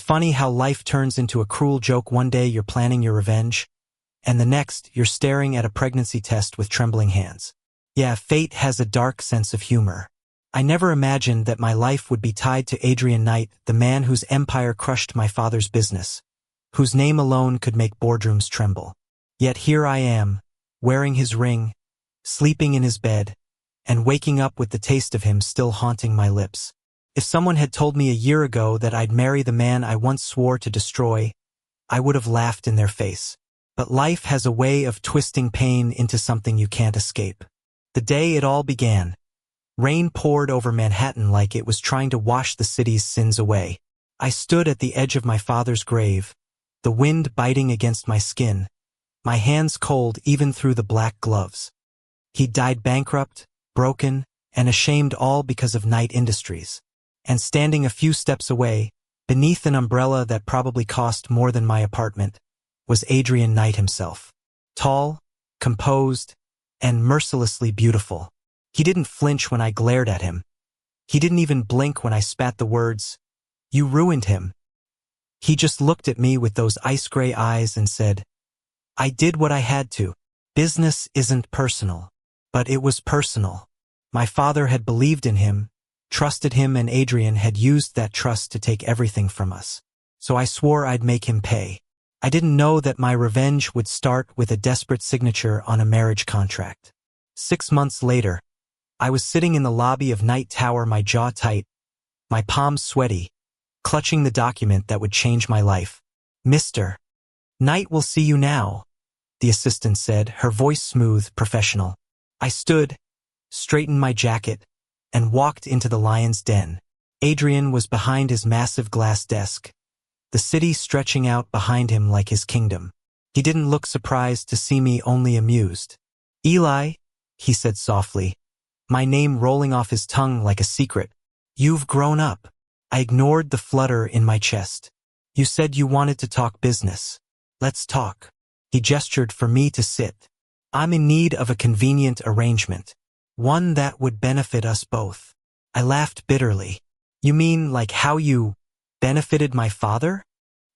funny how life turns into a cruel joke. One day you're planning your revenge, and the next you're staring at a pregnancy test with trembling hands. Yeah, fate has a dark sense of humor. I never imagined that my life would be tied to Adrian Knight, the man whose empire crushed my father's business, whose name alone could make boardrooms tremble. Yet here I am, wearing his ring, sleeping in his bed, and waking up with the taste of him still haunting my lips. If someone had told me a year ago that I'd marry the man I once swore to destroy, I would have laughed in their face. But life has a way of twisting pain into something you can't escape. The day it all began, rain poured over Manhattan like it was trying to wash the city's sins away. I stood at the edge of my father's grave, the wind biting against my skin, my hands cold even through the black gloves. He died bankrupt, broken, and ashamed, all because of Knight Industries. And standing a few steps away, beneath an umbrella that probably cost more than my apartment, was Adrian Knight himself. Tall, composed, and mercilessly beautiful. He didn't flinch when I glared at him. He didn't even blink when I spat the words, "You ruined him." He just looked at me with those ice-gray eyes and said, "I did what I had to. Business isn't personal." But it was personal. My father had believed in him, trusted him, and Adrian had used that trust to take everything from us. So I swore I'd make him pay. I didn't know that my revenge would start with a desperate signature on a marriage contract. 6 months later, I was sitting in the lobby of Knight Tower, my jaw tight, my palms sweaty, clutching the document that would change my life. "Mr. Knight will see you now," the assistant said, her voice smooth, professional. I stood, straightened my jacket, and walked into the lion's den. Adrian was behind his massive glass desk, the city stretching out behind him like his kingdom. He didn't look surprised to see me, only amused. "Eli," he said softly, my name rolling off his tongue like a secret. "You've grown up." I ignored the flutter in my chest. "You said you wanted to talk business. Let's talk." He gestured for me to sit. "I'm in need of a convenient arrangement. One that would benefit us both." I laughed bitterly. "You mean like how you benefited my father?"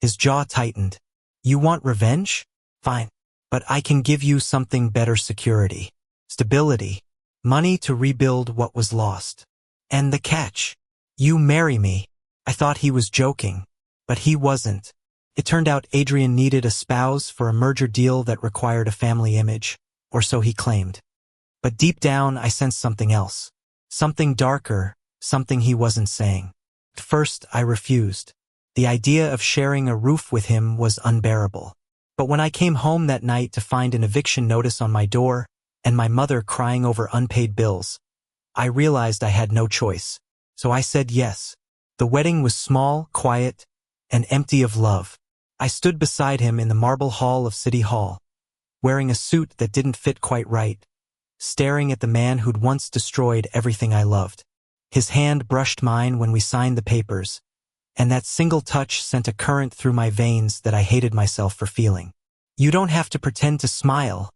His jaw tightened. "You want revenge? Fine. But I can give you something better: security, stability, money to rebuild what was lost. And the catch: you marry me." I thought he was joking, but he wasn't. It turned out Adrian needed a spouse for a merger deal that required a family image, or so he claimed. But deep down I sensed something else. Something darker, something he wasn't saying. At first I refused. The idea of sharing a roof with him was unbearable. But when I came home that night to find an eviction notice on my door and my mother crying over unpaid bills, I realized I had no choice. So I said yes. The wedding was small, quiet, and empty of love. I stood beside him in the marble hall of City Hall, wearing a suit that didn't fit quite right, staring at the man who'd once destroyed everything I loved. His hand brushed mine when we signed the papers, and that single touch sent a current through my veins that I hated myself for feeling. "You don't have to pretend to smile,"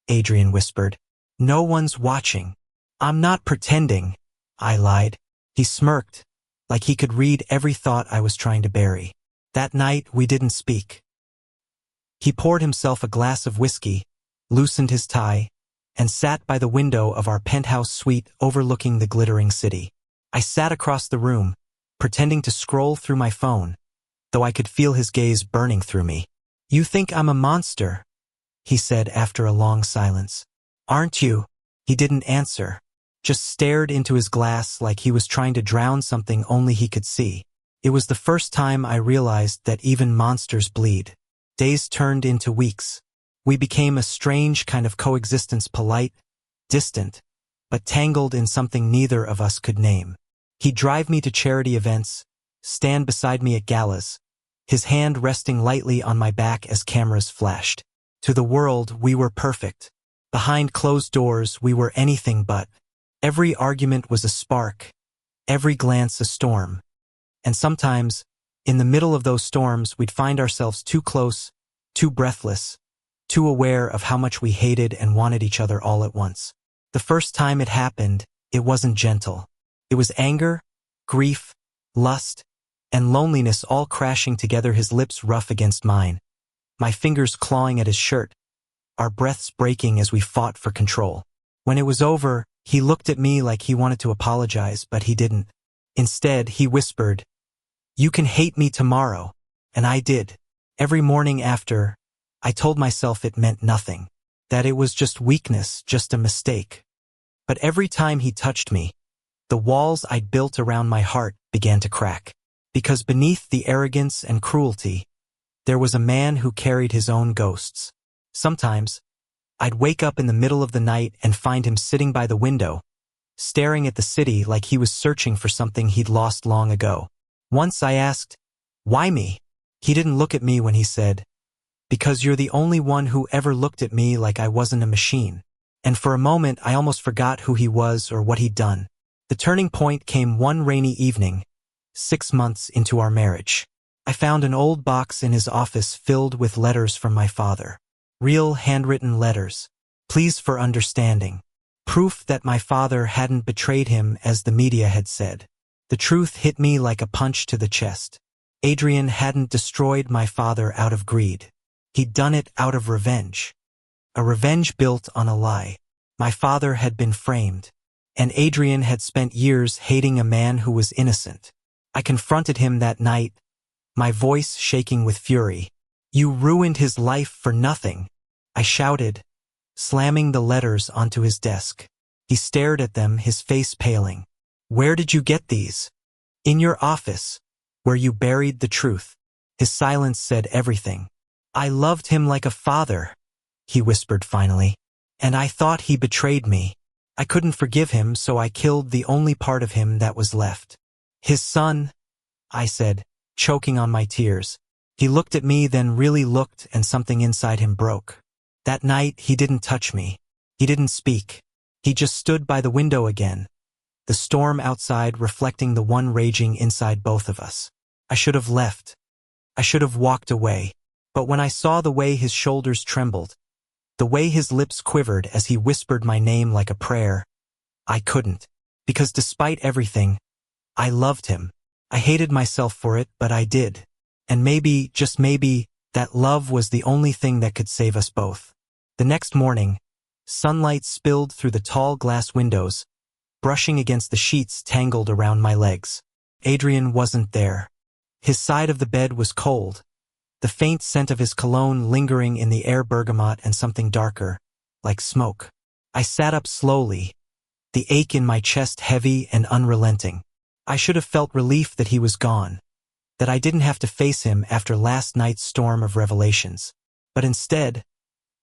Adrian whispered. "No one's watching." "I'm not pretending," I lied. He smirked, like he could read every thought I was trying to bury. That night we didn't speak. He poured himself a glass of whiskey, loosened his tie, and sat by the window of our penthouse suite overlooking the glittering city. I sat across the room, pretending to scroll through my phone, though I could feel his gaze burning through me. "You think I'm a monster," he said after a long silence. "Aren't you?" He didn't answer, just stared into his glass like he was trying to drown something only he could see. It was the first time I realized that even monsters bleed. Days turned into weeks. We became a strange kind of coexistence, polite, distant, but tangled in something neither of us could name. He'd drive me to charity events, stand beside me at galas, his hand resting lightly on my back as cameras flashed. To the world, we were perfect. Behind closed doors, we were anything but. Every argument was a spark, every glance a storm. And sometimes, in the middle of those storms, we'd find ourselves too close, too breathless, too aware of how much we hated and wanted each other all at once. The first time it happened, it wasn't gentle. It was anger, grief, lust, and loneliness all crashing together, his lips rough against mine, my fingers clawing at his shirt, our breaths breaking as we fought for control. When it was over, he looked at me like he wanted to apologize, but he didn't. Instead, he whispered, "You can hate me tomorrow." And I did. Every morning after, I told myself it meant nothing, that it was just weakness, just a mistake. But every time he touched me, the walls I'd built around my heart began to crack. Because beneath the arrogance and cruelty, there was a man who carried his own ghosts. Sometimes, I'd wake up in the middle of the night and find him sitting by the window, staring at the city like he was searching for something he'd lost long ago. Once I asked, "Why me?" He didn't look at me when he said, "Because you're the only one who ever looked at me like I wasn't a machine." And for a moment, I almost forgot who he was or what he'd done. The turning point came one rainy evening, 6 months into our marriage. I found an old box in his office filled with letters from my father. Real handwritten letters. Pleas for understanding. Proof that my father hadn't betrayed him as the media had said. The truth hit me like a punch to the chest. Adrian hadn't destroyed my father out of greed. He'd done it out of revenge. A revenge built on a lie. My father had been framed, and Adrian had spent years hating a man who was innocent. I confronted him that night, my voice shaking with fury. "You ruined his life for nothing," I shouted, slamming the letters onto his desk. He stared at them, his face paling. "Where did you get these?" "In your office, where you buried the truth." His silence said everything. "I loved him like a father," he whispered finally, "and I thought he betrayed me. I couldn't forgive him, so I killed the only part of him that was left." "His son," I said, choking on my tears. He looked at me, then really looked, and something inside him broke. That night, he didn't touch me. He didn't speak. He just stood by the window again, the storm outside reflecting the one raging inside both of us. I should have left. I should have walked away. But when I saw the way his shoulders trembled, the way his lips quivered as he whispered my name like a prayer, I couldn't. Because despite everything, I loved him. I hated myself for it, but I did. And maybe, just maybe, that love was the only thing that could save us both. The next morning, sunlight spilled through the tall glass windows, brushing against the sheets tangled around my legs. Adrian wasn't there. His side of the bed was cold, the faint scent of his cologne lingering in the air, bergamot and something darker, like smoke. I sat up slowly, the ache in my chest heavy and unrelenting. I should have felt relief that he was gone, that I didn't have to face him after last night's storm of revelations. But instead,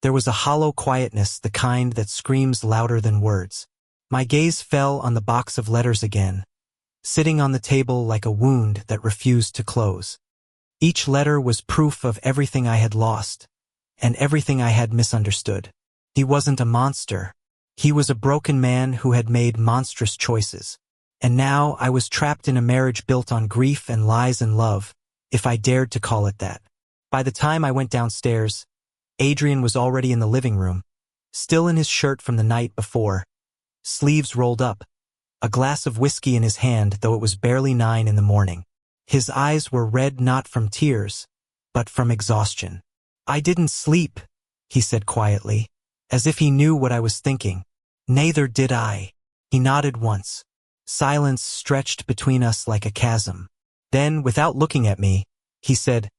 there was a hollow quietness, the kind that screams louder than words. My gaze fell on the box of letters again, sitting on the table like a wound that refused to close. Each letter was proof of everything I had lost, and everything I had misunderstood. He wasn't a monster. He was a broken man who had made monstrous choices. And now I was trapped in a marriage built on grief and lies and love, if I dared to call it that. By the time I went downstairs, Adrian was already in the living room, still in his shirt from the night before, sleeves rolled up, a glass of whiskey in his hand, though it was barely 9 in the morning. His eyes were red not from tears, but from exhaustion. "I didn't sleep," he said quietly, as if he knew what I was thinking. "Neither did I." He nodded once. Silence stretched between us like a chasm. Then, without looking at me, he said,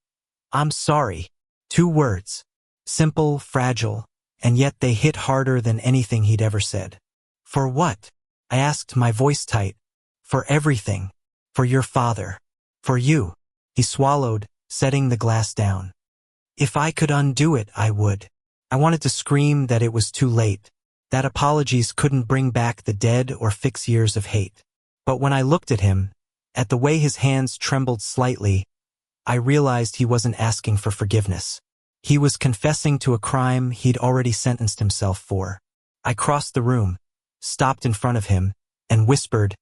"I'm sorry." 2 words. Simple, fragile, and yet they hit harder than anything he'd ever said. "For what?" I asked, my voice tight. "For everything. For your father. For you." He swallowed, setting the glass down. "If I could undo it, I would." I wanted to scream that it was too late, that apologies couldn't bring back the dead or fix years of hate. But when I looked at him, at the way his hands trembled slightly, I realized he wasn't asking for forgiveness. He was confessing to a crime he'd already sentenced himself for. I crossed the room, stopped in front of him, and whispered,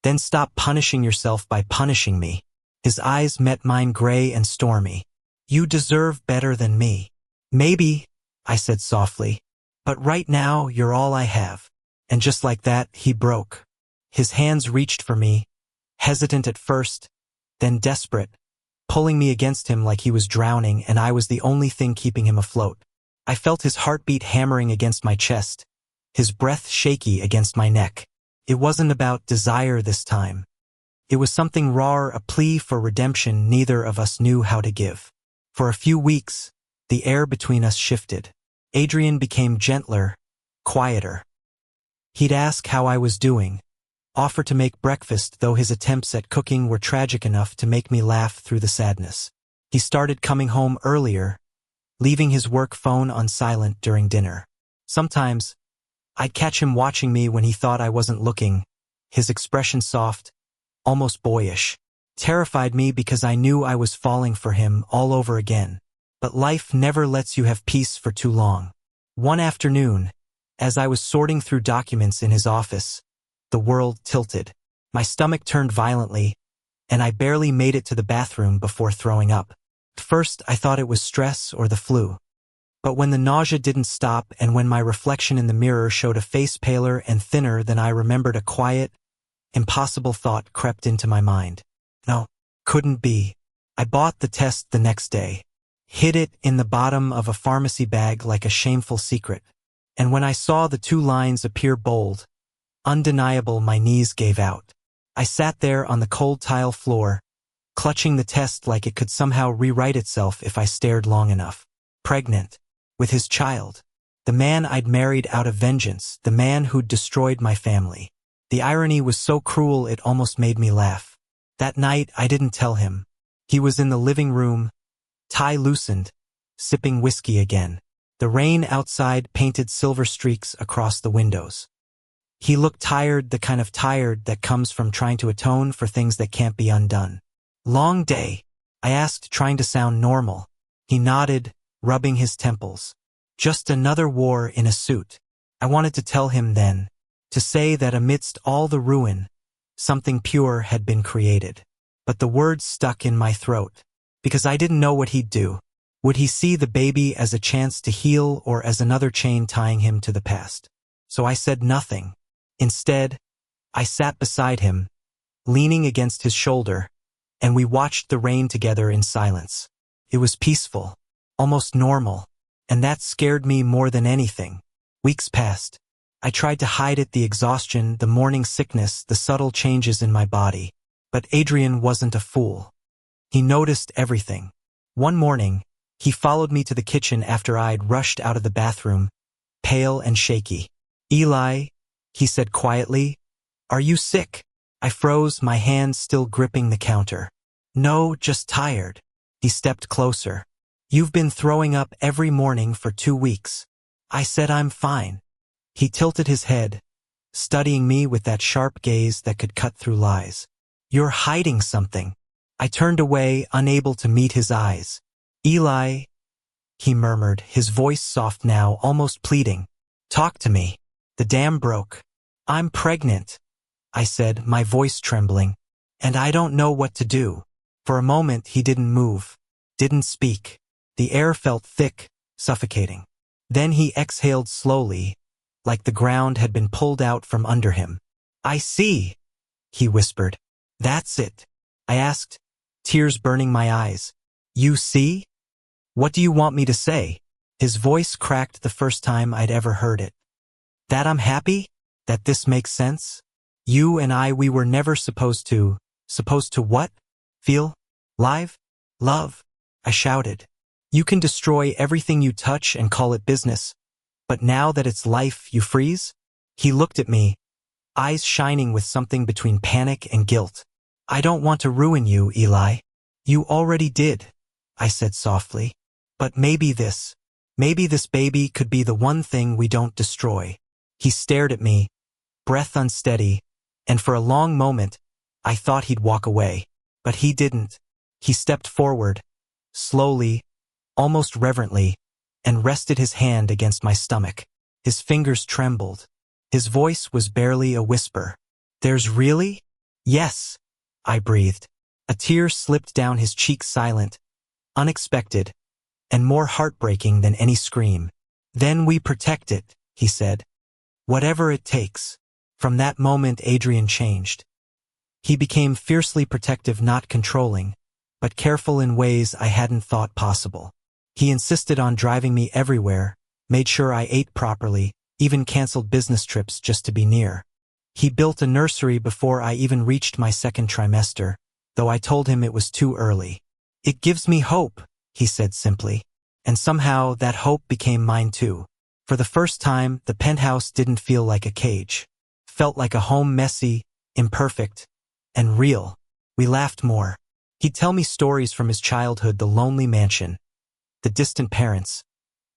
"Then stop punishing yourself by punishing me." His eyes met mine, gray and stormy. "You deserve better than me." "Maybe," I said softly, "but right now you're all I have." And just like that, he broke. His hands reached for me, hesitant at first, then desperate, pulling me against him like he was drowning and I was the only thing keeping him afloat. I felt his heartbeat hammering against my chest, his breath shaky against my neck. It wasn't about desire this time. It was something raw, a plea for redemption neither of us knew how to give. For a few weeks, the air between us shifted. Adrian became gentler, quieter. He'd ask how I was doing, offer to make breakfast, though his attempts at cooking were tragic enough to make me laugh through the sadness. He started coming home earlier, leaving his work phone on silent during dinner. Sometimes, I'd catch him watching me when he thought I wasn't looking, his expression soft, almost boyish. Terrified me because I knew I was falling for him all over again. But life never lets you have peace for too long. One afternoon, as I was sorting through documents in his office, the world tilted. My stomach turned violently, and I barely made it to the bathroom before throwing up. First, I thought it was stress or the flu. But when the nausea didn't stop and when my reflection in the mirror showed a face paler and thinner than I remembered, a quiet, impossible thought crept into my mind. No, couldn't be. I bought the test the next day, hid it in the bottom of a pharmacy bag like a shameful secret. And when I saw the two lines appear bold, undeniable, my knees gave out. I sat there on the cold tile floor, clutching the test like it could somehow rewrite itself if I stared long enough. Pregnant, with his child. The man I'd married out of vengeance, the man who'd destroyed my family. The irony was so cruel it almost made me laugh. That night I didn't tell him. He was in the living room, tie loosened, sipping whiskey again. The rain outside painted silver streaks across the windows. He looked tired, the kind of tired that comes from trying to atone for things that can't be undone. Long day? I asked, trying to sound normal. He nodded, rubbing his temples. Just another war in a suit. I wanted to tell him then, to say that amidst all the ruin, something pure had been created. But the words stuck in my throat, because I didn't know what he'd do. Would he see the baby as a chance to heal or as another chain tying him to the past? So I said nothing. Instead, I sat beside him, leaning against his shoulder, and we watched the rain together in silence. It was peaceful, almost normal, and that scared me more than anything. Weeks passed. I tried to hide it, the exhaustion, the morning sickness, the subtle changes in my body. But Adrian wasn't a fool. He noticed everything. One morning, he followed me to the kitchen after I'd rushed out of the bathroom, pale and shaky. "Eli," he said quietly, "are you sick?" I froze, my hands still gripping the counter. "No, just tired." He stepped closer. "You've been throwing up every morning for 2 weeks." I said, "I'm fine." He tilted his head, studying me with that sharp gaze that could cut through lies. "You're hiding something." I turned away, unable to meet his eyes. "Eli," he murmured, his voice soft now, almost pleading. "Talk to me. The dam broke." "I'm pregnant," I said, my voice trembling, "and I don't know what to do." For a moment he didn't move, didn't speak. The air felt thick, suffocating. Then he exhaled slowly, like the ground had been pulled out from under him. "I see," he whispered. "That's it." I asked, tears burning my eyes. "You see? What do you want me to say?" His voice cracked the first time I'd ever heard it. "That I'm happy? That this makes sense? You and I, we were never supposed to what? Feel? Live? Love?" I shouted. "You can destroy everything you touch and call it business. But now that it's life, you freeze?" He looked at me, eyes shining with something between panic and guilt. "I don't want to ruin you, Eli." "You already did," I said softly. "But maybe this baby could be the one thing we don't destroy." He stared at me, breath unsteady, and for a long moment, I thought he'd walk away. But he didn't. He stepped forward, slowly, almost reverently, and rested his hand against my stomach. His fingers trembled. His voice was barely a whisper. "There's really?" "Yes," I breathed. A tear slipped down his cheek, silent, unexpected, and more heartbreaking than any scream. "Then we protect it," he said. "Whatever it takes." From that moment, Adrian changed. He became fiercely protective, not controlling, but careful in ways I hadn't thought possible. He insisted on driving me everywhere, made sure I ate properly, even canceled business trips just to be near. He built a nursery before I even reached my second trimester, though I told him it was too early. "It gives me hope," he said simply. And somehow that hope became mine too. For the first time, the penthouse didn't feel like a cage. Felt like a home, messy, imperfect, and real. We laughed more. He'd tell me stories from his childhood, the lonely mansion, the distant parents,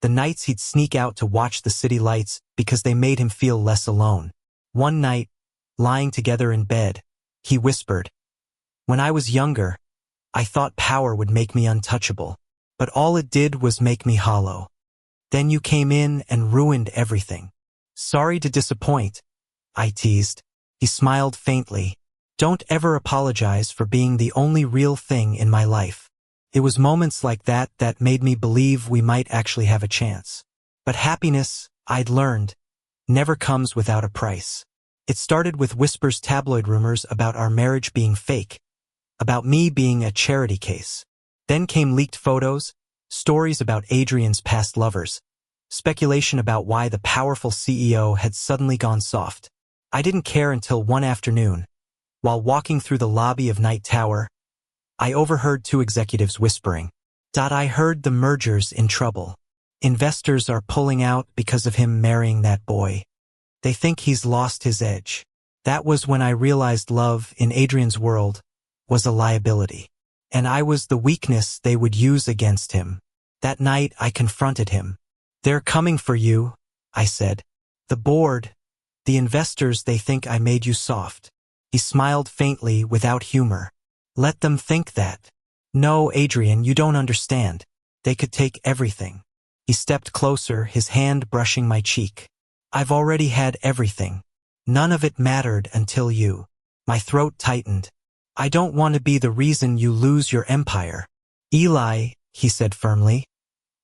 the nights he'd sneak out to watch the city lights because they made him feel less alone. One night, lying together in bed, he whispered, "When I was younger, I thought power would make me untouchable, but all it did was make me hollow. Then you came in and ruined everything." "Sorry to disappoint," I teased. He smiled faintly. "Don't ever apologize for being the only real thing in my life." It was moments like that that made me believe we might actually have a chance. But happiness, I'd learned, never comes without a price. It started with whispers, tabloid rumors about our marriage being fake, about me being a charity case. Then came leaked photos, stories about Adrian's past lovers, speculation about why the powerful CEO had suddenly gone soft. I didn't care until one afternoon, while walking through the lobby of Night Tower, I overheard two executives whispering, "I heard the merger's in trouble. Investors are pulling out because of him marrying that boy. They think he's lost his edge." That was when I realized love, in Adrian's world, was a liability. And I was the weakness they would use against him. That night I confronted him. "They're coming for you," I said. "The board, the investors, they think I made you soft." He smiled faintly, without humor. "Let them think that." "No, Adrian, you don't understand. They could take everything." He stepped closer, his hand brushing my cheek. "I've already had everything. None of it mattered until you." My throat tightened. "I don't want to be the reason you lose your empire." "Eli," he said firmly,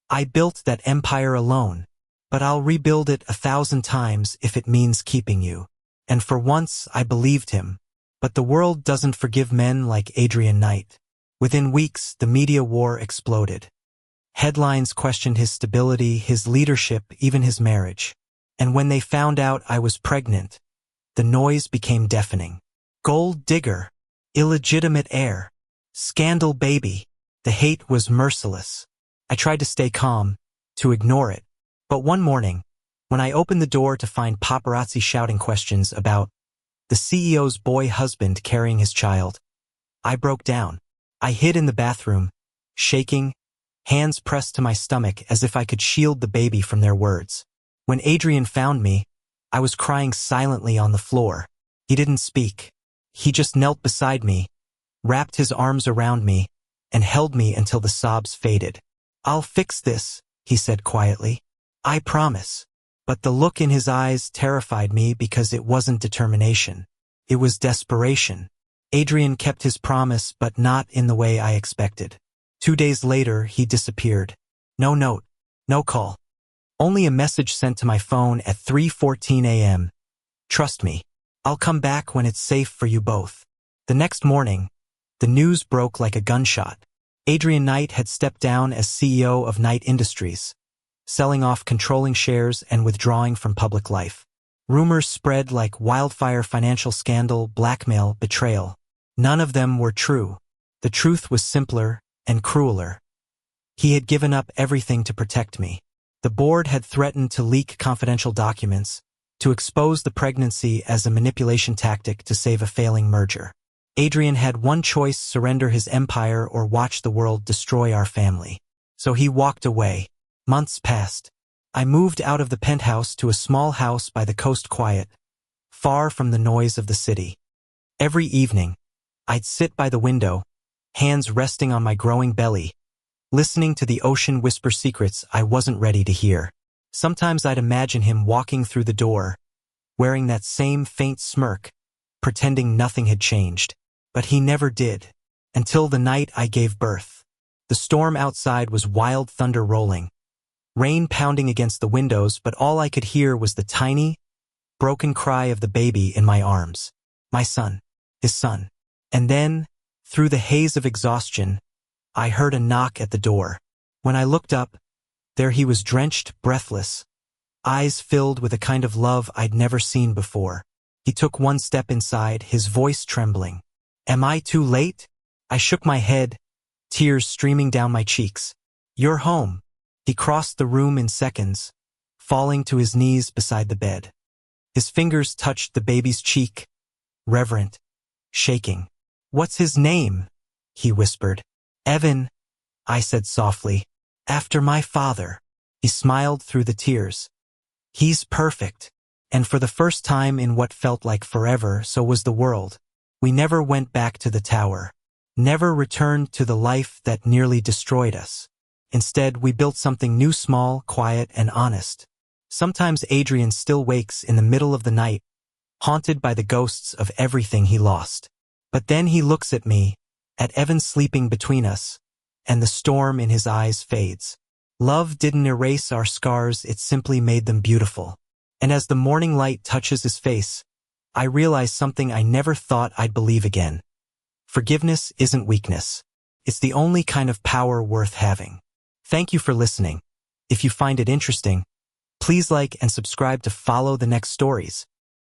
"I built that empire alone, but I'll rebuild it 1,000 times if it means keeping you." And for once I believed him. But the world doesn't forgive men like Adrian Knight. Within weeks, the media war exploded. Headlines questioned his stability, his leadership, even his marriage. And when they found out I was pregnant, the noise became deafening. Gold digger, illegitimate heir, scandal baby. The hate was merciless. I tried to stay calm, to ignore it. But one morning, when I opened the door to find paparazzi shouting questions about the CEO's boy husband carrying his child, I broke down. I hid in the bathroom, shaking, hands pressed to my stomach as if I could shield the baby from their words. When Adrian found me, I was crying silently on the floor. He didn't speak. He just knelt beside me, wrapped his arms around me, and held me until the sobs faded. "I'll fix this," he said quietly. "I promise." But the look in his eyes terrified me because it wasn't determination. It was desperation. Adrian kept his promise, but not in the way I expected. 2 days later, he disappeared. No note, no call. Only a message sent to my phone at 3:14 a.m. "Trust me. I'll come back when it's safe for you both." The next morning, the news broke like a gunshot. Adrian Knight had stepped down as CEO of Knight Industries, selling off controlling shares and withdrawing from public life. Rumors spread like wildfire: financial scandal, blackmail, betrayal. None of them were true. The truth was simpler and crueler. He had given up everything to protect me. The board had threatened to leak confidential documents, to expose the pregnancy as a manipulation tactic to save a failing merger. Adrian had one choice: surrender his empire or watch the world destroy our family. So he walked away. Months passed. I moved out of the penthouse to a small house by the coast, quiet, far from the noise of the city. Every evening, I'd sit by the window, hands resting on my growing belly, listening to the ocean whisper secrets I wasn't ready to hear. Sometimes I'd imagine him walking through the door, wearing that same faint smirk, pretending nothing had changed. But he never did, until the night I gave birth. The storm outside was wild thunder rolling, rain pounding against the windows, but all I could hear was the tiny, broken cry of the baby in my arms. My son. His son. And then, through the haze of exhaustion, I heard a knock at the door. When I looked up, there he was, drenched, breathless, eyes filled with a kind of love I'd never seen before. He took one step inside, his voice trembling. "Am I too late?" I shook my head, tears streaming down my cheeks. "You're home." He crossed the room in seconds, falling to his knees beside the bed. His fingers touched the baby's cheek, reverent, shaking. "What's his name?" he whispered. "Evan," I said softly. "After my father." He smiled through the tears. "He's perfect." And for the first time in what felt like forever, so was the world. We never went back to the tower. Never returned to the life that nearly destroyed us. Instead, we built something new, small, quiet, and honest. Sometimes Adrian still wakes in the middle of the night, haunted by the ghosts of everything he lost. But then he looks at me, at Evan sleeping between us, and the storm in his eyes fades. Love didn't erase our scars, it simply made them beautiful. And as the morning light touches his face, I realize something I never thought I'd believe again. Forgiveness isn't weakness. It's the only kind of power worth having. Thank you for listening. If you find it interesting, please like and subscribe to follow the next stories.